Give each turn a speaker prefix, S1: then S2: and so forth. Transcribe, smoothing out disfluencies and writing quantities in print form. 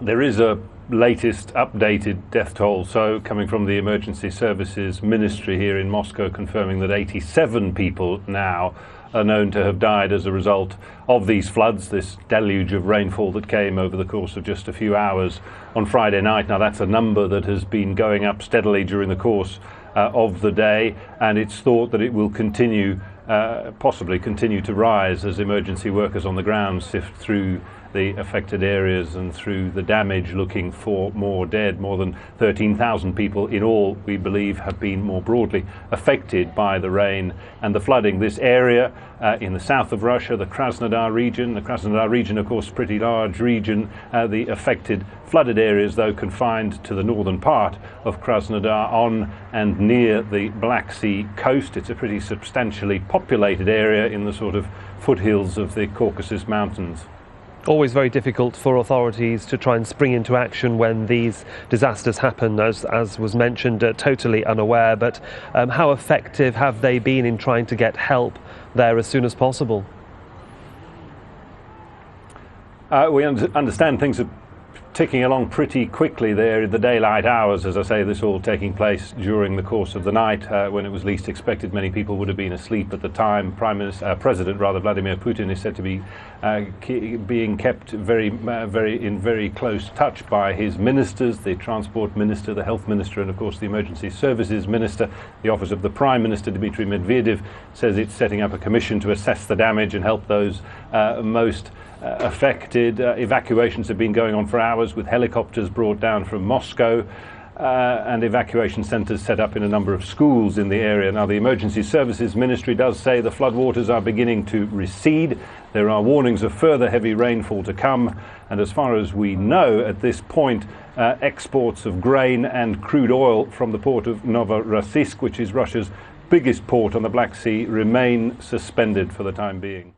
S1: There is a latest updated death toll, so coming from the Emergency Services Ministry here in Moscow, confirming that 87 people now are known to have died as a result of these floods, this deluge of rainfall that came over the course of just a few hours on Friday night. Now that's a number that has been going up steadily during the course of the day, and it's thought that it will possibly continue to rise as emergency workers on the ground sift through the affected areas and through the damage, looking for more dead. More than 13,000 people in all, we believe, have been more broadly affected by the rain and the flooding. This area in the south of Russia, the Krasnodar region, of course, pretty large region. The affected flooded areas, though, confined to the northern part of Krasnodar on and near the Black Sea coast. It's a pretty substantially populated area in the sort of foothills of the Caucasus Mountains.
S2: Always very difficult for authorities to try and spring into action when these disasters happen, as was mentioned, totally unaware. But how effective have they been in trying to get help there as soon as possible?
S1: We understand things are ticking along pretty quickly there in the daylight hours. As I say, this all taking place during the course of the night when it was least expected. Many people would have been asleep at the time. President Vladimir Putin is said to be being kept in very close touch by his ministers, the transport minister, the health minister, and of course the emergency services minister. The office of the Prime Minister, Dmitry Medvedev, says it's setting up a commission to assess the damage and help those most affected. Evacuations have been going on for hours, with helicopters brought down from Moscow and evacuation centres set up in a number of schools in the area. Now, the Emergency Services Ministry does say the floodwaters are beginning to recede. There are warnings of further heavy rainfall to come, and as far as we know at this point, exports of grain and crude oil from the port of Novorossiysk, which is Russia's biggest port on the Black Sea, remain suspended for the time being.